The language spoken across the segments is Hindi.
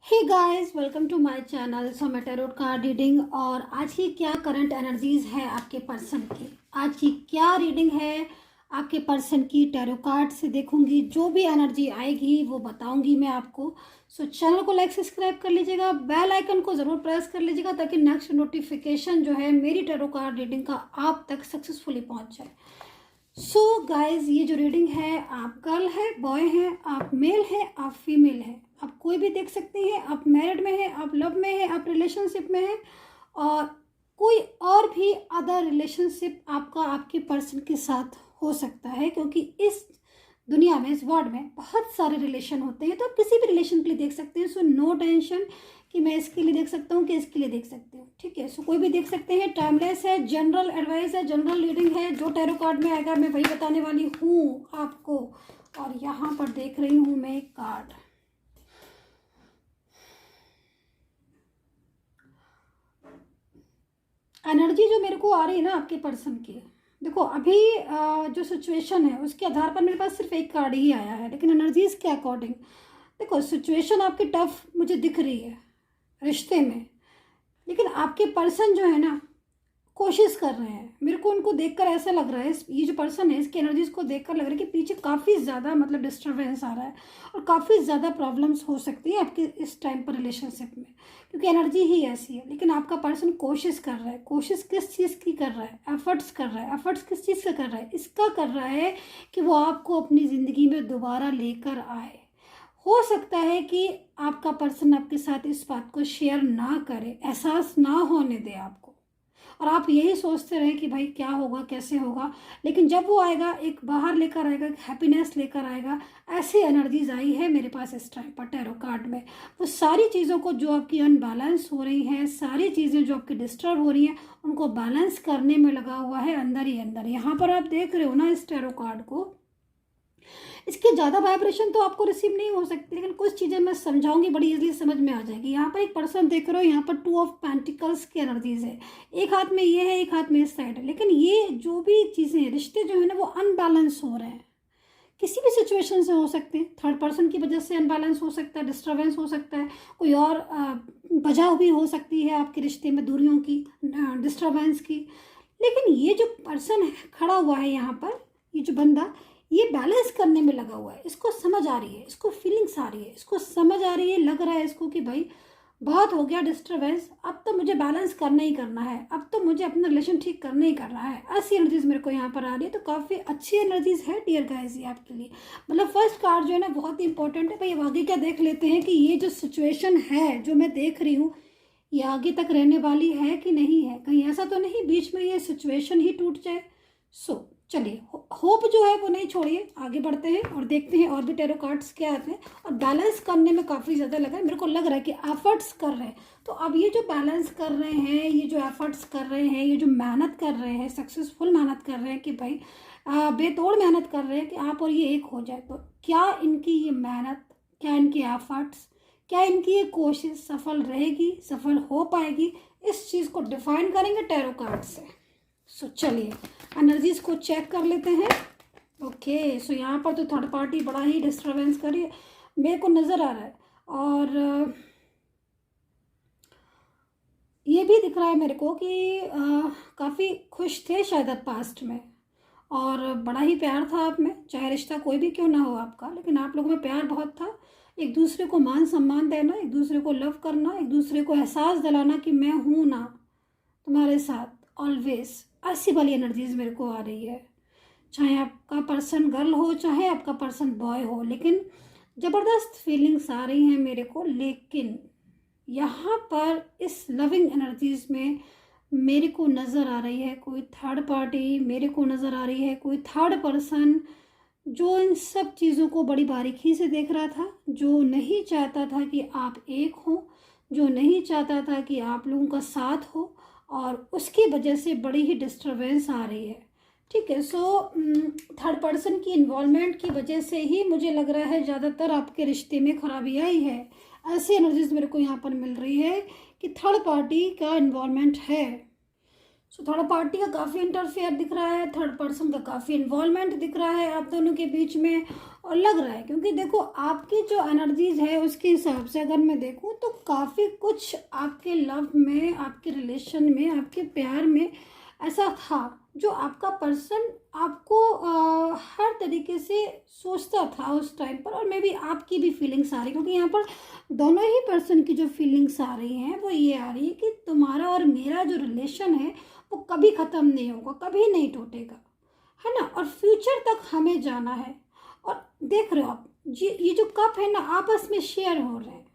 Hey guys, welcome to my channel. So मैं टैरोट कार्ड रीडिंग और आज की क्या करंट एनर्जीज है आपके पर्सन की, आज की क्या रीडिंग है आपके पर्सन की, टैरो कार्ड से देखूंगी। जो भी एनर्जी आएगी वो बताऊंगी मैं आपको। सो चैनल को लाइक सब्सक्राइब कर लीजिएगा, बेल आइकन को ज़रूर प्रेस कर लीजिएगा ताकि नेक्स्ट नोटिफिकेशन जो है मेरी टैरो कार्ड रीडिंग का आप तक सक्सेसफुली पहुंच जाए। सो गाइज, ये जो रीडिंग है, आप गर्ल है, बॉय है, आप मेल है, आप फीमेल है, आप कोई भी देख सकते हैं। आप मैरिड में हैं, आप लव में हैं, आप रिलेशनशिप में हैं और कोई और भी अदर रिलेशनशिप आपका आपके पर्सन के साथ हो सकता है, क्योंकि इस दुनिया में, इस वर्ल्ड में बहुत सारे रिलेशन होते हैं। तो आप किसी भी रिलेशन के लिए देख सकते हैं। सो नो टेंशन कि मैं इसके लिए देख सकता हूँ कि इसके लिए देख सकते हूँ, ठीक है। सो कोई भी देख सकते हैं। टाइमलेस है, जनरल एडवाइस है, जनरल रीडिंग है। जो टैरो कार्ड में आएगा मैं वही बताने वाली हूँ आपको। और यहाँ पर देख रही हूँ मैं एक कार्ड। एनर्जी जो मेरे को आ रही है ना आपके पर्सन की, देखो अभी जो सिचुएशन है उसके आधार पर मेरे पास सिर्फ एक कार्ड ही आया है, लेकिन एनर्जीज के अकॉर्डिंग देखो सिचुएशन आपकी टफ मुझे दिख रही है रिश्ते में। लेकिन आपके पर्सन जो है ना कोशिश कर रहे हैं। मेरे को उनको देखकर ऐसा लग रहा है, ये जो पर्सन है इसकी एनर्जीज को देखकर लग रहा है कि पीछे काफ़ी ज़्यादा मतलब डिस्टर्बेंस आ रहा है और काफ़ी ज़्यादा प्रॉब्लम्स हो सकती है आपके इस टाइम पर रिलेशनशिप में, क्योंकि एनर्जी ही ऐसी है। लेकिन आपका पर्सन कोशिश कर रहा है। कोशिश किस चीज़ की कर रहा है? एफर्ट्स कर रहा है। एफर्ट्स किस चीज़ का कर रहा है? इसका कर रहा है कि वो आपको अपनी ज़िंदगी में दोबारा लेकर आए। हो सकता है कि आपका पर्सन आपके साथ इस बात को शेयर ना करे, एहसास ना होने दे आपको, और आप यही सोचते रहे कि भाई क्या होगा, कैसे होगा। लेकिन जब वो आएगा, एक बाहर लेकर आएगा, हैप्पीनेस लेकर आएगा। ऐसी एनर्जीज आई है मेरे पास इस टाइम पर टैरो कार्ड में। वो सारी चीज़ों को जो आपकी अनबैलेंस हो रही हैं, सारी चीज़ें जो आपकी डिस्टर्ब हो रही हैं, उनको बैलेंस करने में लगा हुआ है अंदर ही अंदर। यहाँ पर आप देख रहे हो ना इस टैरो कार्ड को, इसके ज़्यादा वाइब्रेशन तो आपको रिसीव नहीं हो सकती, लेकिन कुछ चीज़ें मैं समझाऊंगी, बड़ी इजीली समझ में आ जाएगी। यहाँ पर एक पर्सन देख रहे हो, यहाँ पर 2 ऑफ पेंटिकल्स की एनर्जीज है। एक हाथ में ये है, एक हाथ में इस साइड है। लेकिन ये जो भी चीज़ें हैं, रिश्ते जो है ना वो अनबैलेंस हो रहे हैं। किसी भी सिचुएशन से हो सकते हैं। थर्ड पर्सन की वजह से अनबैलेंस हो सकता है, डिस्टर्बेंस हो सकता है, कोई और वजह भी हो सकती है आपके रिश्ते में, दूरियों की, डिस्टर्बेंस की। लेकिन ये जो पर्सन खड़ा हुआ है यहाँ पर, ये जो बंदा, ये बैलेंस करने में लगा हुआ है। इसको समझ आ रही है, इसको फीलिंग्स आ रही है, इसको समझ आ रही है, लग रहा है इसको कि भाई बहुत हो गया डिस्टर्बेंस, अब तो मुझे बैलेंस करना ही करना है, अब तो मुझे अपना रिलेशन ठीक करना ही करना है। ऐसी एनर्जीज मेरे को यहाँ पर आ रही है। तो काफ़ी अच्छी एनर्जीज है डियर गाइस ये आपके लिए। मतलब फर्स्ट कार्ड जो है ना बहुत ही इंपॉर्टेंट है भाई। अब आगे क्या देख लेते हैं कि ये जो सिचुएशन है जो मैं देख रही हूँ, ये आगे तक रहने वाली है कि नहीं है। कहीं ऐसा तो नहीं बीच में ये सिचुएशन ही टूट जाए। सो चलिए, होप जो है वो नहीं छोड़िए, आगे बढ़ते हैं और देखते हैं और भी टैरो कार्ड्स क्या आते हैं। और बैलेंस करने में काफ़ी ज़्यादा लगा है, मेरे को लग रहा है कि एफर्ट्स कर रहे हैं। तो अब ये जो बैलेंस कर रहे हैं, ये जो एफर्ट्स कर रहे हैं, ये जो मेहनत कर रहे हैं, सक्सेसफुल मेहनत कर रहे हैं कि भाई बेतोड़ मेहनत कर रहे हैं कि आप और ये एक हो जाए, तो क्या इनकी ये मेहनत, क्या इनकी एफर्ट्स, क्या इनकी ये कोशिश सफल रहेगी, सफल हो पाएगी? इस चीज़ को डिफाइन करेंगे टैरो कार्ड से। सो चलिए एनर्जीज को चेक कर लेते हैं। ओके, सो यहाँ पर तो थर्ड पार्टी बड़ा ही डिस्टर्बेंस करी मेरे को नज़र आ रहा है। और ये भी दिख रहा है मेरे को कि काफ़ी खुश थे शायद आप पास्ट में, और बड़ा ही प्यार था आप में, चाहे रिश्ता कोई भी क्यों ना हो आपका, लेकिन आप लोगों में प्यार बहुत था। एक दूसरे को मान सम्मान देना, एक दूसरे को लव करना, एक दूसरे को एहसास दिलाना कि मैं हूँ ना तुम्हारे साथ ऑलवेज। ऐसी वाली एनर्जीज मेरे को आ रही है। चाहे आपका पर्सन गर्ल हो, चाहे आपका पर्सन बॉय हो, लेकिन ज़बरदस्त फीलिंग्स आ रही हैं मेरे को। लेकिन यहाँ पर इस लविंग एनर्जीज में मेरे को नज़र आ रही है कोई थर्ड पार्टी, मेरे को नज़र आ रही है कोई थर्ड पर्सन जो इन सब चीज़ों को बड़ी बारीकी से देख रहा था, जो नहीं चाहता था कि आप एक हो, जो नहीं चाहता था कि आप लोगों का साथ हो, और उसकी वजह से बड़ी ही डिस्टर्बेंस आ रही है। ठीक है, सो थर्ड पर्सन की इन्वॉल्वमेंट की वजह से ही मुझे लग रहा है ज़्यादातर आपके रिश्ते में खराबी आई है। ऐसी एनर्जीज मेरे को यहाँ पर मिल रही है कि थर्ड पार्टी का इन्वॉल्वमेंट है। सो थर्ड पार्टी का काफ़ी इंटरफेयर दिख रहा है, थर्ड पर्सन का काफ़ी इन्वॉल्वमेंट दिख रहा है आप दोनों के बीच में। और लग रहा है, क्योंकि देखो आपकी जो एनर्जीज है उसके हिसाब से अगर मैं देखूँ तो काफ़ी कुछ आपके लव में, आपके रिलेशन में, आपके प्यार में ऐसा था जो आपका पर्सन आपको हर तरीके से सोचता था उस टाइम पर। और मे बी आपकी भी फीलिंग्स आ रही, क्योंकि यहाँ पर दोनों ही पर्सन की जो फीलिंग्स आ रही हैं वो ये आ रही है कि तुम्हारा और मेरा जो रिलेशन है वो कभी ख़त्म नहीं होगा, कभी नहीं टूटेगा, है ना। और फ्यूचर तक हमें जाना है। और देख रहे हो आप, ये जो कप है ना, आपस में शेयर हो रहे हैं,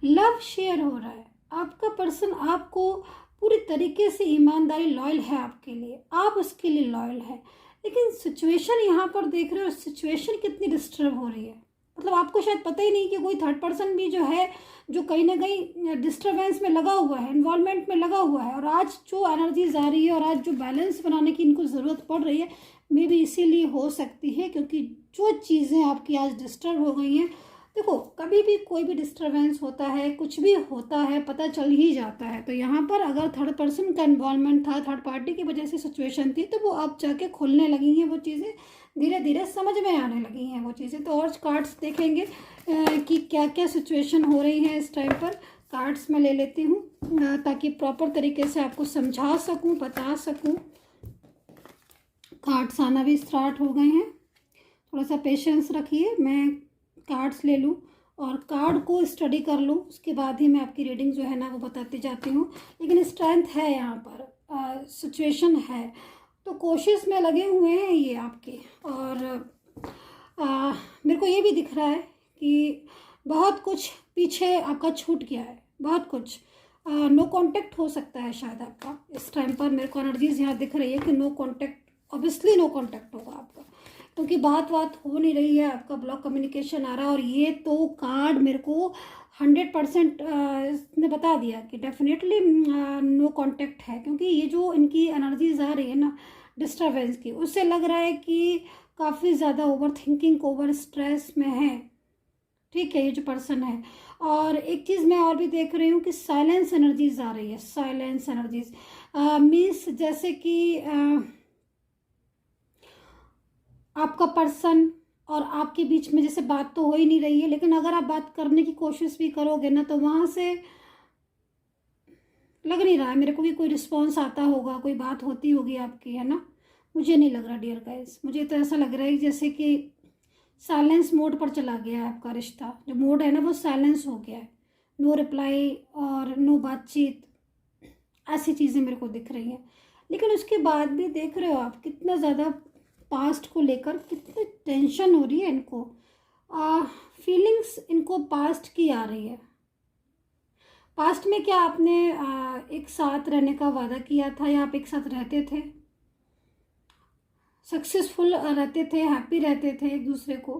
लव शेयर हो रहा है। आपका पर्सन आपको पूरी तरीके से ईमानदारी, लॉयल है आपके लिए, आप उसके लिए लॉयल है। लेकिन सिचुएशन यहाँ पर देख रहे हो, सिचुएशन कितनी डिस्टर्ब हो रही है। मतलब आपको शायद पता ही नहीं कि कोई थर्ड पर्सन भी जो है, जो कहीं ना कहीं डिस्टर्बेंस में लगा हुआ है, इन्वॉल्वमेंट में लगा हुआ है। और आज जो एनर्जीज आ रही है और आज जो बैलेंस बनाने की इनको ज़रूरत पड़ रही है, मे बी इसीलिए हो सकती है, क्योंकि जो चीज़ें आपकी आज डिस्टर्ब हो गई हैं। देखो कभी भी कोई भी डिस्टरबेंस होता है, कुछ भी होता है, पता चल ही जाता है। तो यहाँ पर अगर थर्ड पर्सन का इन्वॉल्वमेंट था, थर्ड पार्टी की वजह से सिचुएशन थी, तो वो अब जाके खुलने लगी हैं, वो चीज़ें धीरे धीरे समझ में आने लगी हैं वो चीज़ें। तो और कार्ड्स देखेंगे कि क्या क्या सिचुएशन हो रही है इस टाइम पर। कार्ड्स मैं ले लेती हूँ ताकि प्रॉपर तरीके से आपको समझा सकूँ, बता सकूँ। कार्ड्स आना भी स्टार्ट हो गए हैं, थोड़ा सा पेशेंस रखिए, मैं कार्ड्स ले लूँ और कार्ड को स्टडी कर लूँ, उसके बाद ही मैं आपकी रीडिंग जो है ना वो बताती जाती हूँ। लेकिन स्ट्रेंथ है यहाँ पर, सिचुएशन है, तो कोशिश में लगे हुए हैं ये आपके। और मेरे को ये भी दिख रहा है कि बहुत कुछ पीछे आपका छूट गया है, बहुत कुछ। नो कांटेक्ट हो सकता है शायद आपका इस टाइम पर। मेरे को एनर्जीज यहाँ दिख रही है कि no contact, obviously no contact होगा आपका, क्योंकि बात हो नहीं रही है, आपका ब्लॉक कम्युनिकेशन आ रहा है। और ये तो कार्ड मेरे को 100% इसने बता दिया कि डेफिनेटली नो कांटेक्ट है, क्योंकि ये जो इनकी एनर्जीज आ रही है ना डिस्टर्बेंस की, उससे लग रहा है कि काफ़ी ज़्यादा ओवर थिंकिंग, ओवर स्ट्रेस में है। ठीक है, ये जो पर्सन है। और एक चीज़ मैं और भी देख रही हूँ कि साइलेंस एनर्जीज आ रही है, साइलेंस एनर्जीज मीन्स जैसे कि आपका पर्सन और आपके बीच में जैसे बात तो हो ही नहीं रही है, लेकिन अगर आप बात करने की कोशिश भी करोगे ना, तो वहाँ से लग नहीं रहा है मेरे को कि कोई रिस्पॉन्स आता होगा, कोई बात होती होगी आपकी, है ना। मुझे नहीं लग रहा डियर गाइस, मुझे तो ऐसा लग रहा है जैसे कि साइलेंस मोड पर चला गया है आपका रिश्ता। जो मोड है ना वो साइलेंस हो गया है, नो रिप्लाई और नो बातचीत, ऐसी चीज़ें मेरे को दिख रही हैं। लेकिन उसके बाद भी देख रहे हो आप कितना ज़्यादा पास्ट को लेकर कितनी टेंशन हो रही है इनको, फीलिंग्स इनको पास्ट की आ रही है। पास्ट में क्या आपने एक साथ रहने का वादा किया था, या आप एक साथ रहते थे, सक्सेसफुल रहते थे, हैप्पी रहते थे, एक दूसरे को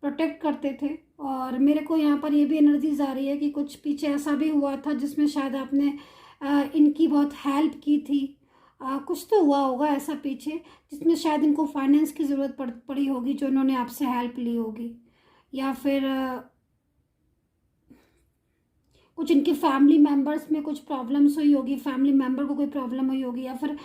प्रोटेक्ट करते थे। और मेरे को यहाँ पर ये भी एनर्जीज आ रही है कि कुछ पीछे ऐसा भी हुआ था जिसमें शायद आपने इनकी बहुत हेल्प की थी। कुछ तो हुआ होगा ऐसा पीछे जिसमें शायद इनको फाइनेंस की ज़रूरत पड़ी होगी, जो इन्होंने आपसे हेल्प ली होगी। या फिर कुछ इनके फैमिली मेम्बर्स में कुछ प्रॉब्लम्स हुई होगी, फैमिली मेम्बर को कोई प्रॉब्लम हुई होगी। या फिर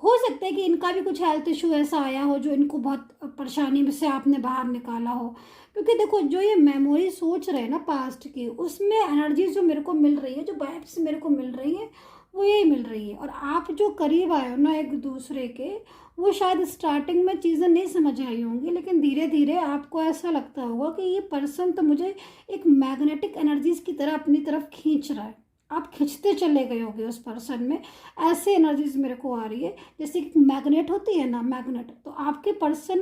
हो सकता है कि इनका भी कुछ हेल्थ इशू ऐसा आया हो जो इनको बहुत परेशानी से आपने बाहर निकाला हो। क्योंकि देखो जो ये मेमोरी सोच रहे हैं ना पास्ट की, उसमें एनर्जीज जो मेरे को मिल रही है, जो वाइब्स मेरे को मिल रही है, वो यही मिल रही है। और आप जो करीब आए हो ना एक दूसरे के, वो शायद स्टार्टिंग में चीज़ें नहीं समझ आई होंगी, लेकिन धीरे धीरे आपको ऐसा लगता होगा कि ये पर्सन तो मुझे एक मैग्नेटिक एनर्जीज की तरह अपनी तरफ खींच रहा है। आप खिंचते चले गए होगे उस पर्सन में, ऐसे एनर्जीज मेरे को आ रही है जैसे कि मैग्नेट होती है ना, मैग्नेट। तो आपके पर्सन,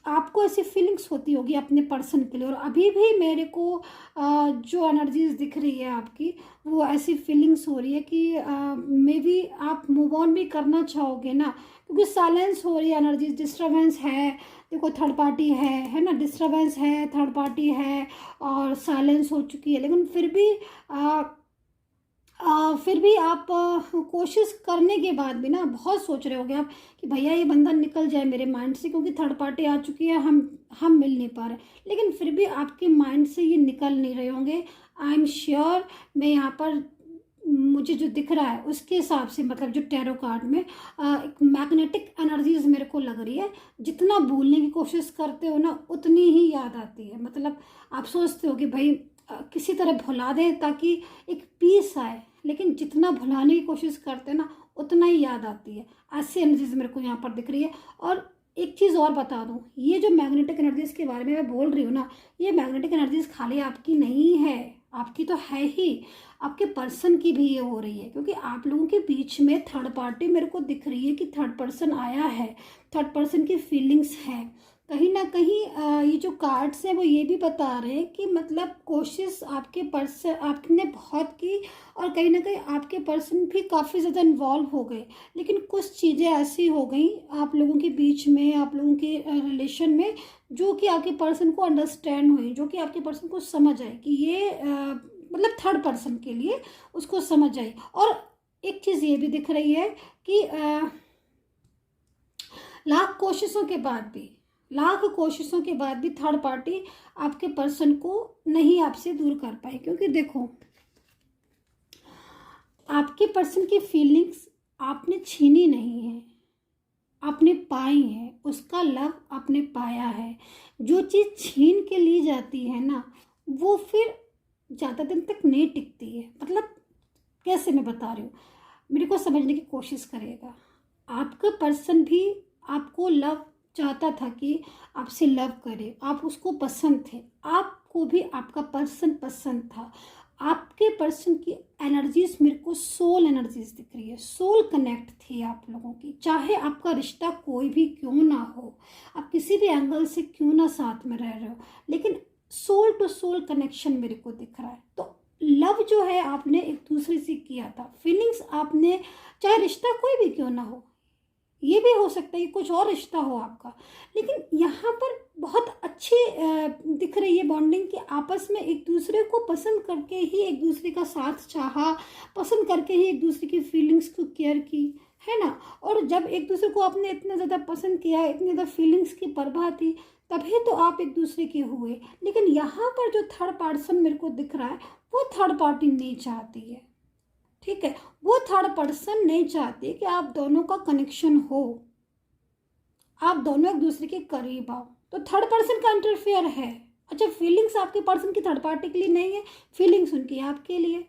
आपको ऐसी फीलिंग्स होती होगी अपने पर्सन के लिए। और अभी भी मेरे को जो एनर्जीज दिख रही है आपकी, वो ऐसी फीलिंग्स हो रही है कि मे बी आप मूव ऑन भी करना चाहोगे ना, क्योंकि साइलेंस हो रही है एनर्जीज, डिस्टर्बेंस है। देखो थर्ड पार्टी है ना, डिस्टर्बेंस है, थर्ड पार्टी है और साइलेंस हो चुकी है। लेकिन फिर भी आप कोशिश करने के बाद भी ना बहुत सोच रहे होगे आप कि भैया ये बंदा निकल जाए मेरे माइंड से, क्योंकि थर्ड पार्टी आ चुकी है, हम मिल नहीं पा रहे। लेकिन फिर भी आपके माइंड से ये निकल नहीं रहे होंगे। आई एम श्योर, मैं यहाँ पर मुझे जो दिख रहा है उसके हिसाब से, मतलब जो टैरो कार्ड में एक मैग्नेटिक एनर्जीज मेरे को लग रही है। जितना भूलने की कोशिश करते हो ना उतनी ही याद आती है। मतलब आप सोचते हो कि भाई किसी तरह भुला दें ताकि एक पीस आए, लेकिन जितना भुलाने की कोशिश करते हैं ना उतना ही याद आती है। ऐसी एनर्जीज मेरे को यहाँ पर दिख रही है। और एक चीज़ और बता दूँ, ये जो मैग्नेटिक एनर्जीज के बारे में मैं बोल रही हूँ ना, ये मैग्नेटिक एनर्जीज खाली आपकी नहीं है, आपकी तो है ही, आपके पर्सन की भी ये हो रही है। क्योंकि आप लोगों के बीच में थर्ड पार्टी मेरे को दिख रही है कि थर्ड पर्सन आया है, थर्ड पर्सन की फीलिंग्स है। कहीं ना कहीं ये जो कार्ड्स हैं वो ये भी बता रहे हैं कि मतलब कोशिश आपके पर्सन आपने बहुत की, और कहीं ना कहीं आपके पर्सन भी काफ़ी ज़्यादा इन्वॉल्व हो गए। लेकिन कुछ चीज़ें ऐसी हो गई आप लोगों के बीच में, आप लोगों के रिलेशन में, जो कि आपके पर्सन को अंडरस्टैंड हुई, जो कि आपके पर्सन को समझ आए कि ये मतलब थर्ड पर्सन के लिए उसको समझ आई। और एक चीज़ ये भी दिख रही है कि लाख कोशिशों के बाद भी, लाख कोशिशों के बाद भी थर्ड पार्टी आपके पर्सन को नहीं आपसे दूर कर पाई। क्योंकि देखो, आपके पर्सन की फीलिंग्स आपने छीनी नहीं है, आपने पाई है, उसका लव आपने पाया है। जो चीज़ छीन के ली जाती है ना वो फिर ज़्यादा दिन तक नहीं टिकती है। मतलब कैसे मैं बता रही हूँ, मेरे को समझने की कोशिश करिएगा। आपका पर्सन भी आपको लव चाहता था कि आपसे लव करे, आप उसको पसंद थे, आपको भी आपका पर्सन पसंद था। आपके पर्सन की एनर्जीज मेरे को सोल एनर्जीज दिख रही है, सोल कनेक्ट थी आप लोगों की। चाहे आपका रिश्ता कोई भी क्यों ना हो, आप किसी भी एंगल से क्यों ना साथ में रह रहे हो, लेकिन सोल टू सोल कनेक्शन मेरे को दिख रहा है। तो लव जो है आपने एक दूसरे से किया था, फीलिंग्स आपने, चाहे रिश्ता कोई भी क्यों ना हो, ये भी हो सकता है कि कुछ और रिश्ता हो आपका, लेकिन यहाँ पर बहुत अच्छी दिख रही है बॉन्डिंग कि आपस में एक दूसरे को पसंद करके ही एक दूसरे का साथ चाहा, पसंद करके ही एक दूसरे की फीलिंग्स को केयर की, है ना। और जब एक दूसरे को आपने इतना ज़्यादा पसंद किया, इतनी ज़्यादा फीलिंग्स की परवाह थी, तभी तो आप एक दूसरे के हुए। लेकिन यहाँ पर जो थर्ड पर्सन मेरे को दिख रहा है वो थर्ड पार्टी नहीं चाहती है, ठीक है। वो थर्ड पर्सन नहीं चाहती कि आप दोनों का कनेक्शन हो, आप दोनों एक दूसरे के करीब आओ। तो थर्ड पर्सन का इंटरफेयर है। अच्छा, फीलिंग्स आपके पर्सन की थर्ड पार्टी के लिए नहीं है, फीलिंग्स उनकी आपके लिए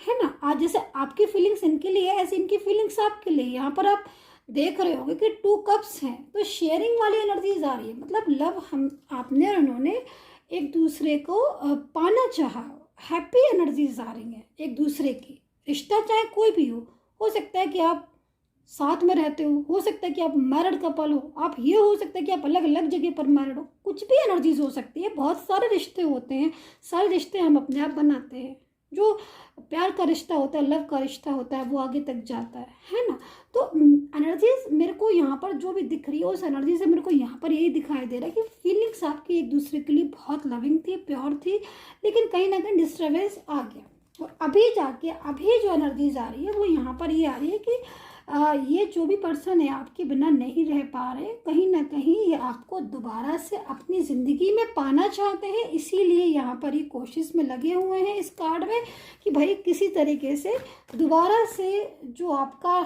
है ना। आज जैसे आपकी फीलिंग्स इनके लिए है, ऐसे इनकी फीलिंग्स आपके लिए। यहाँ पर आप देख रहे होंगे कि 2 कप्स हैं, तो शेयरिंग वाली एनर्जीज आ रही है। मतलब लव हम आपने और उन्होंने एक दूसरे को पाना चाहा, हैप्पी एनर्जीज आ रही हैं एक दूसरे की। रिश्ता चाहे कोई भी हो सकता है कि आप साथ में रहते हो सकता है कि आप मैरिड कपल हो, आप ये हो सकता है कि आप अलग अलग जगह पर मैरिड हो, कुछ भी एनर्जीज हो सकती है। बहुत सारे रिश्ते होते हैं, सारे रिश्ते हम अपने आप बनाते हैं। जो प्यार का रिश्ता होता है, लव का रिश्ता होता है, वो आगे तक जाता है ना। तो एनर्जीज मेरे को यहाँ पर जो भी दिख रही है, उस एनर्जी से मेरे को यहाँ पर यही दिखाई दे रहा है कि फीलिंग्स आपकी एक दूसरे के लिए बहुत लविंग थी, प्योर थी, लेकिन कहीं ना कहीं डिस्टर्बेंस आ गया। और अभी जाके अभी जो एनर्जीज आ रही है वो यहाँ पर ये आ रही है कि ये जो भी पर्सन है आपके बिना नहीं रह पा रहे, कहीं ना कहीं ये आपको दोबारा से अपनी ज़िंदगी में पाना चाहते हैं। इसीलिए यहाँ पर ये कोशिश में लगे हुए हैं इस कार्ड में कि भाई किसी तरीके से दोबारा से जो आपका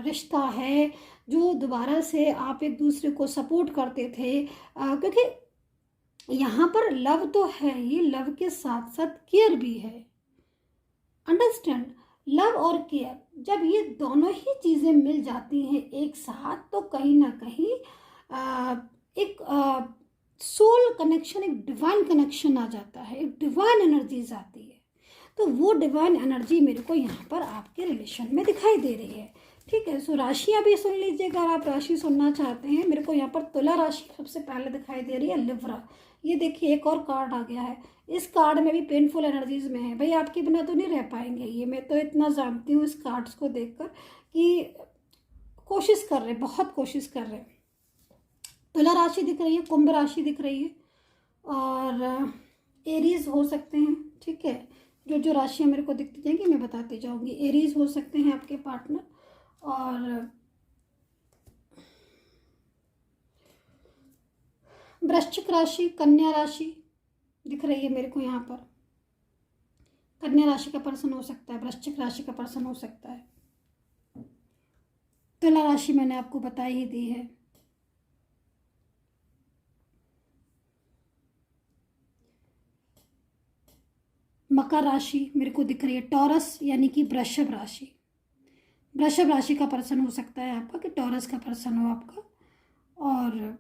रिश्ता है, जो दोबारा से आप एक दूसरे को सपोर्ट करते थे, क्योंकि यहाँ पर लव तो है ही, लव के साथ साथ केयर भी है। अंडरस्टैंड, लव और केयर जब ये दोनों ही चीज़ें मिल जाती हैं एक साथ, तो कहीं ना कहीं एक सोल कनेक्शन, एक डिवाइन कनेक्शन आ जाता है, एक डिवाइन एनर्जीज आती है। तो वो डिवाइन एनर्जी मेरे को यहाँ पर आपके रिलेशन में दिखाई दे रही है, ठीक है। सो राशियाँ भी सुन लीजिएगा, अगर आप राशि सुनना चाहते हैं। मेरे को यहाँ पर तुला राशि सबसे पहले दिखाई दे रही है, लिब्रा। ये देखिए एक और कार्ड आ गया है, इस कार्ड में भी पेनफुल एनर्जीज में है। भाई आपके बिना तो नहीं रह पाएंगे, ये मैं तो इतना जानती हूँ इस कार्ड्स को देखकर कि कोशिश कर रहे, बहुत कोशिश कर रहे। तुला राशि दिख रही है, कुंभ राशि दिख रही है, और एरीज हो सकते हैं, ठीक है। जो जो राशियाँ मेरे को दिखती जाएंगी मैं बताती जाऊँगी। एरीज हो सकते हैं आपके पार्टनर, और वृश्चिक राशि, कन्या राशि दिख रही है मेरे को यहाँ पर, कन्या राशि का पर्सन हो सकता है, वृश्चिक राशि का पर्सन हो सकता है। तुला राशि मैंने आपको बता ही दी है। मकर राशि मेरे को दिख रही है, टॉरस यानी कि वृषभ राशि। वृषभ राशि का पर्सन हो सकता है आपका, कि टॉरस का पर्सन हो आपका। और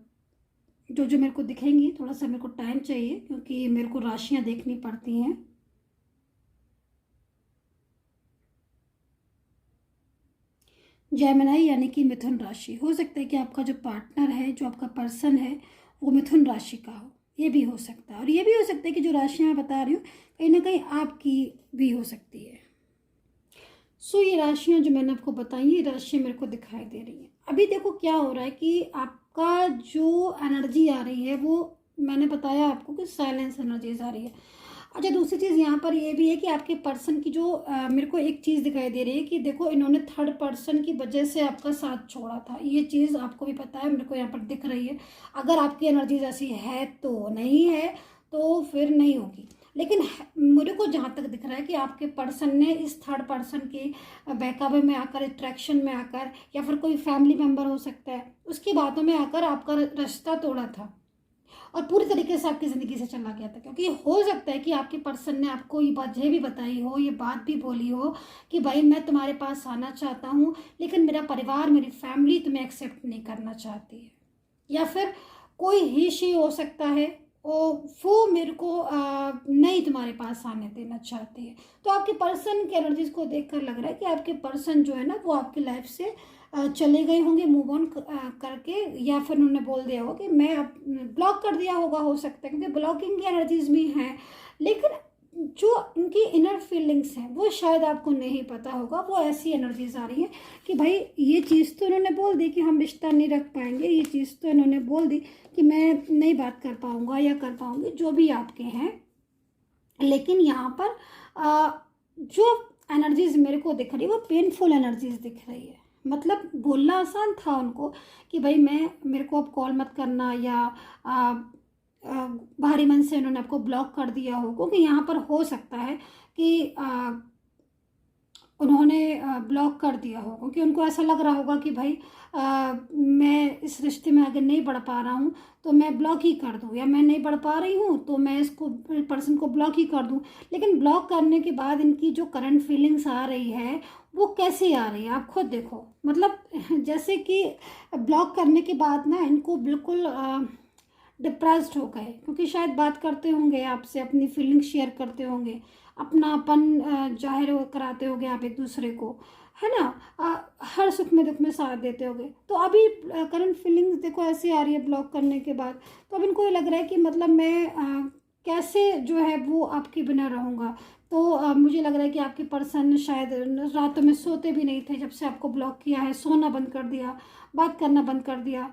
जो जो मेरे को दिखेंगी, थोड़ा सा मेरे को टाइम चाहिए क्योंकि मेरे को राशियां देखनी पड़ती हैं। जेमिनी यानी कि मिथुन राशि। हो सकता है कि आपका जो पार्टनर है, जो आपका पर्सन है, वो मिथुन राशि का हो, ये भी हो सकता है। और ये भी हो सकता है कि जो राशियां मैं बता रही हूँ कहीं ना कहीं आपकी भी हो सकती है। सो ये राशियां जो मैंने आपको बताई, ये राशियां मेरे को दिखाई दे रही हैं। अभी देखो क्या हो रहा है कि आपका जो एनर्जी आ रही है वो मैंने बताया आपको कि साइलेंस एनर्जीज आ रही है। अच्छा, दूसरी चीज़ यहाँ पर ये भी है कि आपके पर्सन की जो मेरे को एक चीज़ दिखाई दे रही है कि देखो इन्होंने थर्ड पर्सन की वजह से आपका साथ छोड़ा था। ये चीज़ आपको भी पता है, मेरे को यहाँ पर दिख रही है। अगर आपकी एनर्जीज ऐसी है तो नहीं है, तो फिर नहीं होगी। लेकिन मेरे को जहाँ तक दिख रहा है कि आपके पर्सन ने इस थर्ड पर्सन के बहकावे में आकर, अट्रैक्शन में आकर, या फिर कोई फैमिली मेम्बर हो सकता है, उसकी बातों में आकर आपका रिश्ता तोड़ा था और पूरी तरीके से आपकी ज़िंदगी से चला गया था। क्योंकि हो सकता है कि आपके पर्सन ने आपको ये बात भी बताई हो, ये बात भी बोली हो कि भाई मैं तुम्हारे पास आना चाहता हूँ, लेकिन मेरा परिवार, मेरी फैमिली तुम्हें एक्सेप्ट नहीं करना चाहती है। या फिर कोई ही शी हो सकता है वो मेरे को नहीं तुम्हारे पास आने देना चाहती है। तो आपके पर्सन की एनर्जीज को देखकर लग रहा है कि आपके पर्सन जो है ना, वो आपकी लाइफ से चले गए होंगे मूव ऑन करके, या फिर उन्होंने बोल दिया होगा कि मैं अब ब्लॉक कर दिया होगा, हो सकता है, क्योंकि ब्लॉकिंग की एनर्जीज भी हैं। लेकिन जो उनकी इनर फीलिंग्स हैं वो शायद आपको नहीं पता होगा। वो ऐसी एनर्जीज आ रही हैं कि भाई ये चीज़ तो इन्होंने बोल दी कि हम रिश्ता नहीं रख पाएंगे, ये चीज़ तो इन्होंने बोल दी कि मैं नहीं बात कर पाऊंगा या कर पाऊंगी, जो भी आपके हैं। लेकिन यहाँ पर जो एनर्जीज मेरे को दिख रही है वो पेनफुल एनर्जीज दिख रही है। मतलब बोलना आसान था उनको कि भाई मेरे को अब कॉल मत करना, या बाहरी मन से उन्होंने आपको ब्लॉक कर दिया हो। क्योंकि यहाँ पर हो सकता है कि उन्होंने ब्लॉक कर दिया हो क्योंकि उनको ऐसा लग रहा होगा कि भाई मैं इस रिश्ते में आगे नहीं बढ़ पा रहा हूँ तो मैं ब्लॉक ही कर दूँ, या मैं नहीं बढ़ पा रही हूँ तो मैं इसको पर्सन को ब्लॉक ही कर दूँ। लेकिन ब्लॉक करने के बाद इनकी जो करंट फीलिंग्स आ रही है वो कैसे आ रही है आप खुद देखो। मतलब जैसे कि ब्लॉक करने के बाद ना इनको बिल्कुल डिप्रेस्ड हो गए, क्योंकि शायद बात करते होंगे आपसे, अपनी फीलिंग शेयर करते होंगे, अपनापन जाहिर कराते होंगे आप एक दूसरे को, है ना। हर सुख में दुख में साथ देते होंगे। तो अभी करंट फीलिंग्स देखो ऐसी आ रही है ब्लॉक करने के बाद। तो अब इनको ये लग रहा है कि मतलब मैं कैसे जो है वो आपके बिना रहूँगा। तो मुझे लग रहा है कि आपके पर्सन शायद रातों में सोते भी नहीं थे जब से आपको ब्लॉक किया है, सोना बंद कर दिया, बात करना बंद कर दिया,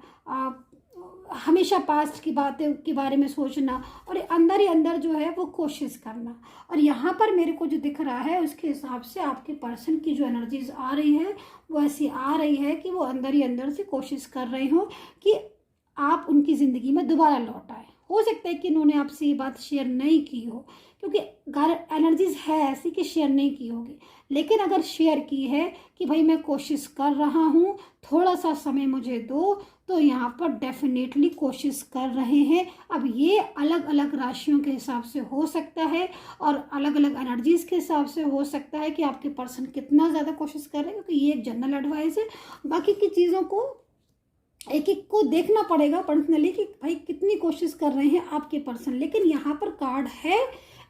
हमेशा पास्ट की बातें के बारे में सोचना, और अंदर ही अंदर जो है वो कोशिश करना। और यहाँ पर मेरे को जो दिख रहा है उसके हिसाब से आपके पर्सन की जो एनर्जीज आ रही है वो ऐसी आ रही है कि वो अंदर ही अंदर से कोशिश कर रहे हो कि आप उनकी ज़िंदगी में दोबारा लौट आए। हो सकता है कि इन्होंने आपसे ये बात शेयर नहीं की हो, क्योंकि एनर्जीज है ऐसी कि शेयर नहीं की होगी। लेकिन अगर शेयर की है कि भाई मैं कोशिश कर रहा हूँ, थोड़ा सा समय मुझे दो, तो यहाँ पर डेफिनेटली कोशिश कर रहे हैं। अब ये अलग अलग राशियों के हिसाब से हो सकता है और अलग अलग एनर्जीज के हिसाब से हो सकता है कि आपके पर्सन कितना ज़्यादा कोशिश कर रहे हैं, क्योंकि ये एक जनरल एडवाइस है। बाकी की चीज़ों को एक एक को देखना पड़ेगा पर्सनली कि भाई कितनी कोशिश कर रहे हैं आपके पर्सन। लेकिन यहाँ पर कार्ड है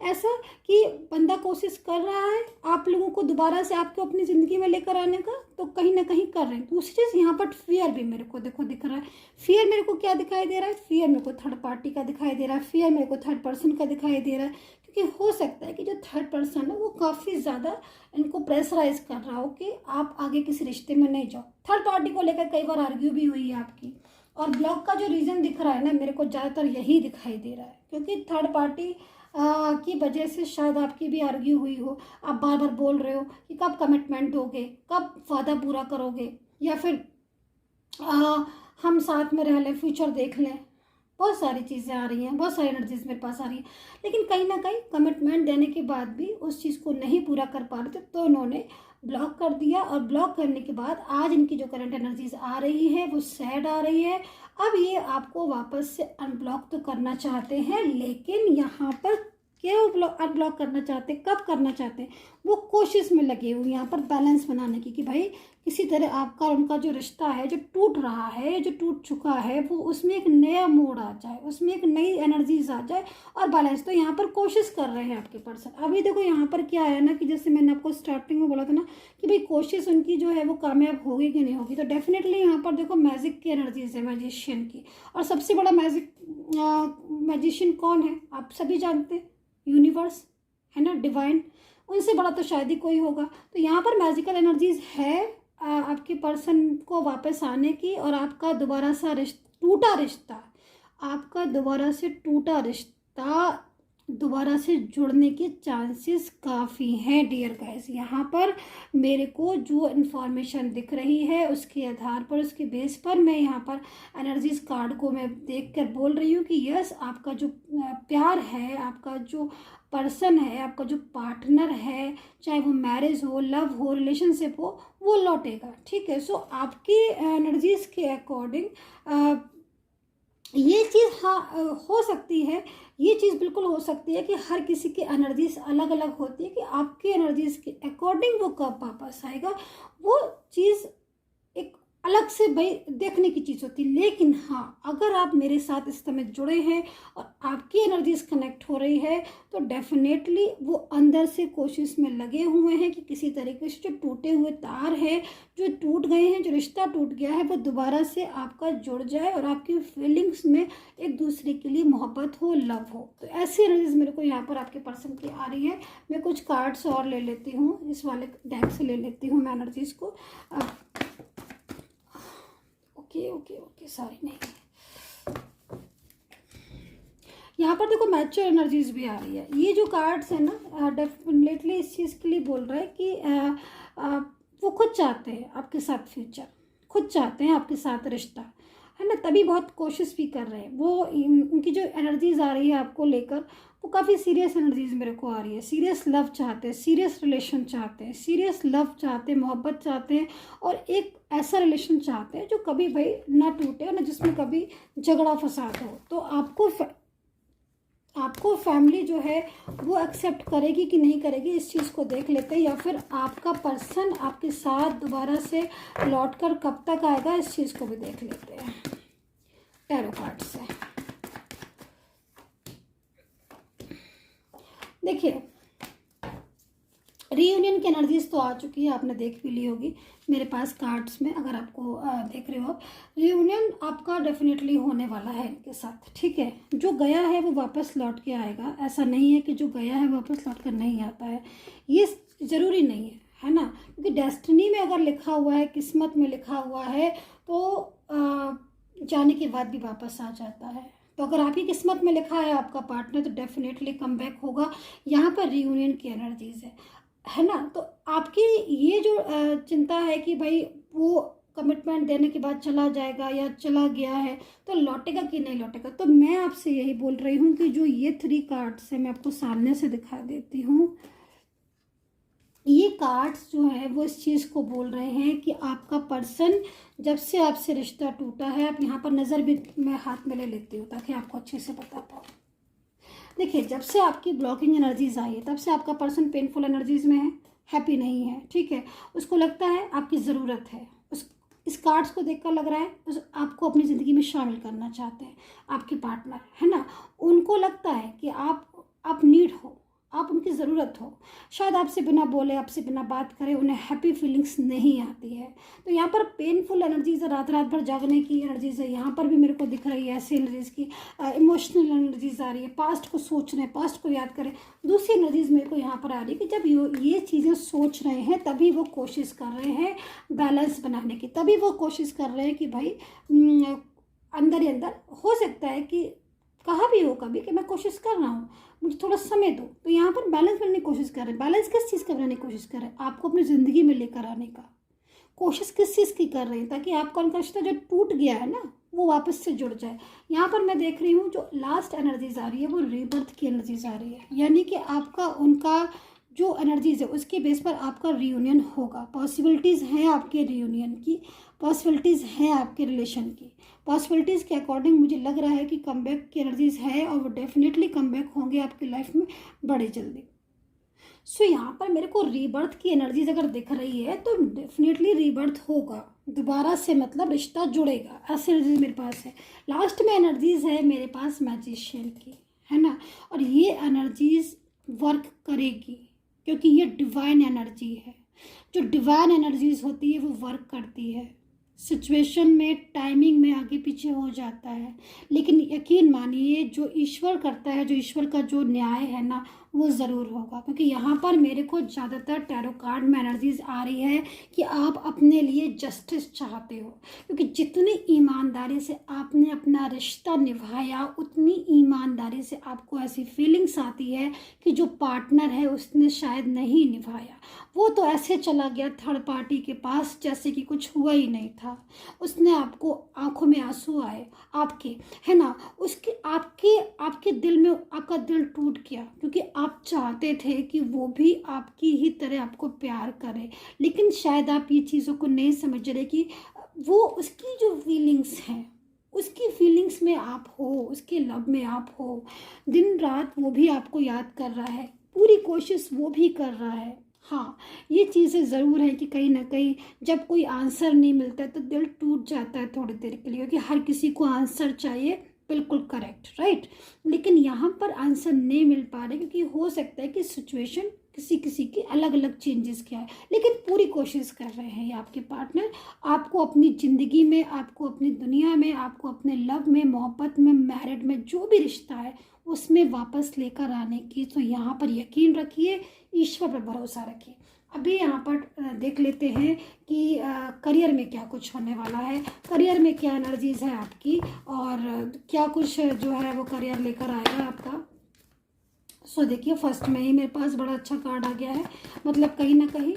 ऐसा कि बंदा कोशिश कर रहा है आप लोगों को दोबारा से आपको अपनी ज़िंदगी में लेकर आने का, तो कहीं ना कहीं कर रहे हैं। दूसरी चीज़ यहाँ पर फियर भी मेरे को देखो दिख रहा है। फियर मेरे को क्या दिखाई दे रहा है, फियर मेरे को थर्ड पार्टी का दिखाई दे रहा है, फियर मेरे को थर्ड पर्सन का दिखाई दे रहा है। क्योंकि हो सकता है कि जो थर्ड पर्सन है वो काफ़ी ज़्यादा इनको प्रेशराइज कर रहा हो कि आप आगे किसी रिश्ते में नहीं जाओ। थर्ड पार्टी को लेकर कई बार आर्ग्यू भी हुई है आपकी। और ब्लॉक का जो रीज़न दिख रहा है ना, मेरे को ज़्यादातर यही दिखाई दे रहा है, क्योंकि थर्ड पार्टी की वजह से शायद आपकी भी आर्ग्यू हुई हो। आप बार बार बोल रहे हो कि कब कमिटमेंट दोगे, कब वादा पूरा करोगे, या फिर हम साथ में रह लें, फ्यूचर देख लें। बहुत सारी चीज़ें आ रही हैं, बहुत सारी एनर्जीज मेरे पास आ रही हैं, लेकिन कहीं ना कहीं कमिटमेंट देने के बाद भी उस चीज़ को नहीं पूरा कर पा रहे थे, तो उन्होंने ब्लॉक कर दिया। और ब्लॉक करने के बाद आज इनकी जो करंट एनर्जीज आ रही है वो सैड आ रही है। अब ये आपको वापस से अनब्लॉक तो करना चाहते हैं, लेकिन यहाँ पर क्यों अनब्लॉक करना चाहते हैं, कब करना चाहते हैं, वो कोशिश में लगे हुए यहाँ पर बैलेंस बनाने की, कि भाई किसी तरह आपका और उनका जो रिश्ता है जो टूट रहा है, जो टूट चुका है, वो उसमें एक नया मोड़ आ जाए, उसमें एक नई एनर्जीज आ जाए और बैलेंस। तो यहाँ पर कोशिश कर रहे हैं आपके पर्सन। अभी देखो यहाँ पर क्या है ना, कि जैसे मैंने आपको स्टार्टिंग में बोला था ना कि भाई कोशिश उनकी जो है वो कामयाब होगी कि नहीं होगी, तो डेफिनेटली यहाँ पर देखो मैजिक की एनर्जीज है, मैजिशियन की। और सबसे बड़ा मैजिशियन कौन है, आप सभी जानते हैं, यूनिवर्स है ना, डिवाइन। उनसे बड़ा तो शायद ही कोई होगा। तो यहाँ पर मैजिकल एनर्जीज है आपके पर्सन को वापस आने की, और आपका दोबारा सा टूटा रिश्ता, आपका दोबारा से टूटा रिश्ता दोबारा से जुड़ने के चांसेस काफ़ी हैं डियर गाइस। यहाँ पर मेरे को जो इन्फॉर्मेशन दिख रही है उसके आधार पर, उसके बेस पर मैं यहाँ पर एनर्जीज कार्ड को मैं देख कर बोल रही हूँ कि यस, आपका जो प्यार है, आपका जो पर्सन है, आपका जो पार्टनर है, चाहे वो मैरिज हो, लव हो, रिलेशनशिप हो, वो लौटेगा। ठीक है। सो आपकी एनर्जीज के अकॉर्डिंग ये चीज़ हाँ हो सकती है, ये चीज़ बिल्कुल हो सकती है कि हर किसी की एनर्जीज अलग अलग होती है, कि आपकी एनर्जीज के अकॉर्डिंग वो कब वापस आएगा, वो चीज़ एक अलग से भाई देखने की चीज़ होती है। लेकिन हाँ, अगर आप मेरे साथ इस समय जुड़े हैं और आपकी एनर्जीज कनेक्ट हो रही है, तो डेफिनेटली वो अंदर से कोशिश में लगे हुए हैं कि किसी तरीके से जो टूटे हुए तार हैं, जो टूट गए हैं, जो रिश्ता टूट गया है, वो दोबारा से आपका जुड़ जाए और आपकी फीलिंग्स में एक दूसरे के लिए मोहब्बत हो, लव हो। तो ऐसी एनर्जीज मेरे को यहाँ पर आपके पर्सन की आ रही है। मैं कुछ कार्ड्स और ले लेती हूँ, इस वाले डेक से ले लेती हूँ मैं एनर्जीज को। ओके सॉरी, नहीं, यहाँ पर देखो मैच्योर एनर्जीज भी आ रही है। ये जो कार्ड्स है ना, डेफिनेटली इस चीज़ के लिए बोल रहा है कि वो खुद चाहते हैं आपके साथ फ्यूचर, खुद चाहते हैं आपके साथ रिश्ता, है ना, तभी बहुत कोशिश भी कर रहे हैं। वो उनकी जो एनर्जीज आ रही है आपको लेकर, वो काफ़ी सीरियस एनर्जीज मेरे को आ रही है। सीरियस लव चाहते हैं, सीरियस रिलेशन चाहते हैं, सीरियस लव चाहते हैं, मोहब्बत चाहते हैं, और एक ऐसा रिलेशन चाहते हैं जो कभी भाई ना टूटे और ना जिसमें कभी झगड़ा फसाद हो। तो आपको फैमिली जो है वो एक्सेप्ट करेगी कि नहीं करेगी, इस चीज़ को देख लेते हैं। या फिर आपका पर्सन आपके साथ दोबारा से लौटकर कब तक आएगा, इस चीज़ को भी देख लेते हैं टैरो कार्ड से। देखिए, रीयूनियन की एनर्जीज तो आ चुकी है, आपने देख भी ली होगी मेरे पास कार्ड्स में, अगर आपको देख रहे हो। रीयूनियन आपका डेफिनेटली होने वाला है इनके साथ। ठीक है। जो गया है वो वापस लौट के आएगा, ऐसा नहीं है कि जो गया है वापस लौट कर नहीं आता है, ये ज़रूरी नहीं है ना, क्योंकि डेस्टिनी में अगर लिखा हुआ है, किस्मत में लिखा हुआ है, तो जाने के बाद भी वापस आ जाता है। तो अगर आपकी किस्मत में लिखा है आपका पार्टनर, तो डेफिनेटली कम बैक होगा। यहाँ पर रीयूनियन की एनर्जीज है ना। तो आपकी ये जो चिंता है कि भाई वो कमिटमेंट देने के बाद चला जाएगा या चला गया है, तो लौटेगा कि नहीं लौटेगा, तो मैं आपसे यही बोल रही हूँ कि जो ये 3 कार्ड्स है, मैं आपको सामने से दिखा देती हूँ। ये कार्ड्स जो है वो इस चीज़ को बोल रहे हैं कि आपका पर्सन, जब से आपसे रिश्ता टूटा है, आप यहाँ पर नज़र भी मैं हाथ में ले लेती हूँ ताकि आपको अच्छे से बता पाऊँ। देखिए, जब से आपकी ब्लॉकिंग एनर्जीज आई है, तब से आपका पर्सन पेनफुल एनर्जीज में है, हैप्पी नहीं है। ठीक है। उसको लगता है आपकी ज़रूरत है, इस कार्ड्स को देखकर लग रहा है आपको अपनी ज़िंदगी में शामिल करना चाहते हैं आपके पार्टनर, है ना। उनको लगता है कि आप नीड हो, आप उनकी ज़रूरत हो। शायद आपसे बिना बोले, आपसे बिना बात करे उन्हें हैप्पी फीलिंग्स नहीं आती है। तो यहाँ पर पेनफुल एनर्जीज, रात रात भर जागने की एनर्जीज है, यहाँ पर भी मेरे को दिख रही है ऐसी एनर्जीज की। इमोशनल एनर्जीज आ रही है, पास्ट को सोच रहे हैं, पास्ट को याद करें। दूसरी एनर्जीज मेरे को यहाँ पर आ रही है कि जब ये चीज़ें सोच रहे हैं, तभी वो कोशिश कर रहे हैं बैलेंस बनाने की, तभी वो कोशिश कर रहे हैं कि भाई अंदर ही अंदर, हो सकता है कि कहा भी हो कभी कि मैं कोशिश कर रहा हूँ, मुझे थोड़ा समय दो। तो यहाँ पर बैलेंस बनाने की कोशिश कर रहे हैं। बैलेंस किस चीज़ का बनाने की कोशिश कर रहे हैं? आपको अपनी ज़िंदगी में लेकर आने का कोशिश किस चीज़ की कर रहे हैं, ताकि आपका उनका रिश्ता जो टूट गया है ना वो वापस से जुड़ जाए। यहाँ पर मैं देख रही हूँ जो लास्ट एनर्जीज आ रही है वो रीबर्थ की एनर्जीज आ रही है, यानी कि आपका उनका जो एनर्जीज है उसके बेस पर आपका रियूनियन होगा। पॉसिबिलिटीज़ हैं आपके रियूनियन की, पॉसिबिलिटीज़ हैं आपके रिलेशन की। पॉसिबिलिटीज़ के अकॉर्डिंग मुझे लग रहा है कि कमबैक की एनर्जीज है और वो डेफिनेटली कमबैक होंगे आपकी लाइफ में बड़े जल्दी। सो यहाँ पर मेरे को रीबर्थ की एनर्जीज अगर दिख रही है तो डेफिनेटली रीबर्थ होगा, दोबारा से मतलब रिश्ता जुड़ेगा, ऐसी एनर्जीज मेरे पास है। लास्ट में एनर्जीज है मेरे पास मैजिशियन की, है ना, और ये एनर्जीज वर्क करेगी क्योंकि ये डिवाइन एनर्जी है। जो डिवाइन एनर्जीज होती है वो वर्क करती है, सिचुएशन में टाइमिंग में आगे पीछे हो जाता है, लेकिन यकीन मानिए जो ईश्वर करता है, जो ईश्वर का जो न्याय है ना वो ज़रूर होगा। क्योंकि यहाँ पर मेरे को ज़्यादातर टैरो कार्ड में एनर्जीज आ रही है कि आप अपने लिए जस्टिस चाहते हो, क्योंकि जितनी ईमानदारी से आपने अपना रिश्ता निभाया उतनी ईमानदारी से आपको ऐसी फीलिंग्स आती है कि जो पार्टनर है उसने शायद नहीं निभाया, वो तो ऐसे चला गया थर्ड पार्टी के पास जैसे कि कुछ हुआ ही नहीं था। उसने आपको, आंखों में आंसू आए आपके, है ना, उसके आपके आपके दिल में आपका दिल टूट गया क्योंकि आप चाहते थे कि वो भी आपकी ही तरह आपको प्यार करे, लेकिन शायद आप ये चीज़ों को नहीं समझ रहे कि वो उसकी जो फीलिंग्स हैं, उसकी फीलिंग्स में आप हो, उसके लव में आप हो। दिन रात वो भी आपको याद कर रहा है, पूरी कोशिश वो भी कर रहा है। हाँ, ये चीज़ें ज़रूर है कि कहीं ना कहीं जब कोई आंसर नहीं मिलता है तो दिल टूट जाता है थोड़ी देर के लिए, क्योंकि हर किसी को आंसर चाहिए, बिल्कुल करेक्ट, राइट। लेकिन यहाँ पर आंसर नहीं मिल पा रहे क्योंकि हो सकता है कि सिचुएशन किसी किसी की अलग अलग चेंजेस क्या है, लेकिन पूरी कोशिश कर रहे हैं ये आपके पार्टनर आपको अपनी ज़िंदगी में, आपको अपनी दुनिया में, आपको अपने लव में, मोहब्बत में, मैरिड में, जो भी रिश्ता है उसमें वापस लेकर आने की। तो यहाँ पर यकीन रखिए, ईश्वर पर भरोसा रखिए। अभी यहाँ पर देख लेते हैं कि करियर में क्या कुछ होने वाला है, करियर में क्या एनर्जीज है आपकी और क्या कुछ जो है वो करियर लेकर आएगा आपका। सो देखिए, फर्स्ट में ही मेरे पास बड़ा अच्छा कार्ड आ गया है, मतलब कहीं ना कहीं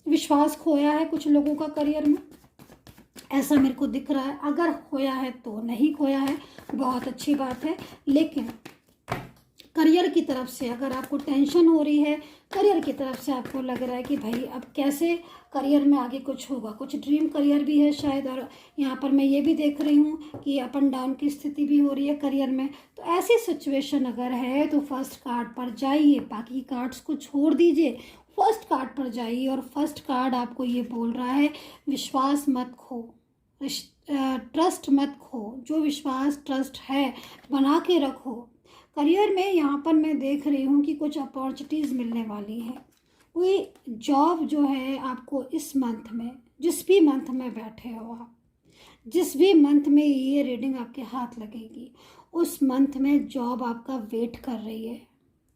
विश्वास खोया है कुछ लोगों का करियर में, ऐसा मेरे को दिख रहा है। अगर खोया है तो नहीं खोया है, बहुत अच्छी बात है। लेकिन करियर की तरफ से अगर आपको टेंशन हो रही है, करियर की तरफ से आपको लग रहा है कि भाई अब कैसे करियर में आगे कुछ होगा, कुछ ड्रीम करियर भी है शायद, और यहाँ पर मैं ये भी देख रही हूँ कि अप एंड डाउन की स्थिति भी हो रही है करियर में। तो ऐसी सिचुएशन अगर है तो फर्स्ट कार्ड पर जाइए, बाकी कार्ड्स को छोड़ दीजिए, फर्स्ट कार्ड पर जाइए। और फर्स्ट कार्ड आपको ये बोल रहा है विश्वास मत खो, ट्रस्ट मत खो, जो विश्वास ट्रस्ट है बना के रखो। करियर में यहाँ पर मैं देख रही हूँ कि कुछ अपॉर्चुनिटीज़ मिलने वाली हैं, कोई जॉब जो है आपको इस मंथ में, जिस भी मंथ में बैठे हो आप, जिस भी मंथ में ये रीडिंग आपके हाथ लगेगी उस मंथ में जॉब आपका वेट कर रही है,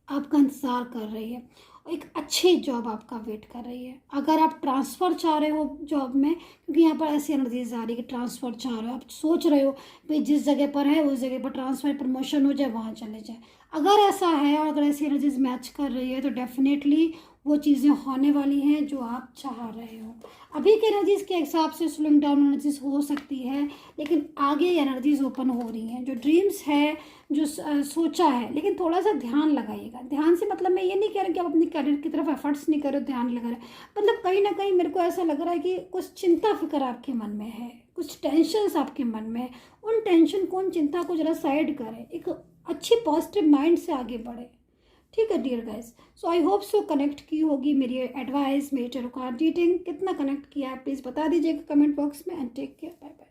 आपका इंतज़ार कर रही है, एक अच्छी जॉब आपका वेट कर रही है। अगर आप ट्रांसफ़र चाह रहे हो जॉब में, क्योंकि यहाँ पर ऐसी एनर्जीज आ रही है कि ट्रांसफ़र चाह रहे हो, आप सोच रहे हो भाई जिस जगह पर है उस जगह पर ट्रांसफ़र, प्रमोशन हो जाए, वहाँ चले जाए। अगर ऐसा है और अगर ऐसी एनर्जीज मैच कर रही है तो डेफिनेटली वो चीज़ें होने वाली हैं जो आप चाह रहे हो। अभी के एनर्जीज़ के हिसाब से स्लोइंग डाउन एनर्जीज हो सकती है, लेकिन आगे एनर्जीज ओपन हो रही हैं। जो ड्रीम्स है, जो सोचा है, लेकिन थोड़ा सा ध्यान लगाइएगा। ध्यान से मतलब मैं ये नहीं कह रही कि आप अपनी करियर की तरफ एफर्ट्स नहीं करो, ध्यान लगा रहे, मतलब कहीं ना कहीं मेरे को ऐसा लग रहा है कि कुछ चिंता फिक्र आपके मन में है, कुछ टेंशन्स आपके मन में है। उन टेंशन को, उन चिंता को जरा साइड करें, एक अच्छी पॉजिटिव माइंड से आगे बढ़े। ठीक है dear guys, so I hope so connect की होगी मेरी एडवाइस, मेरी टैरो कार्ड रीडिंग। कितना कनेक्ट किया है प्लीज़ बता दीजिएगा कमेंट बॉक्स में। And take care, bye bye.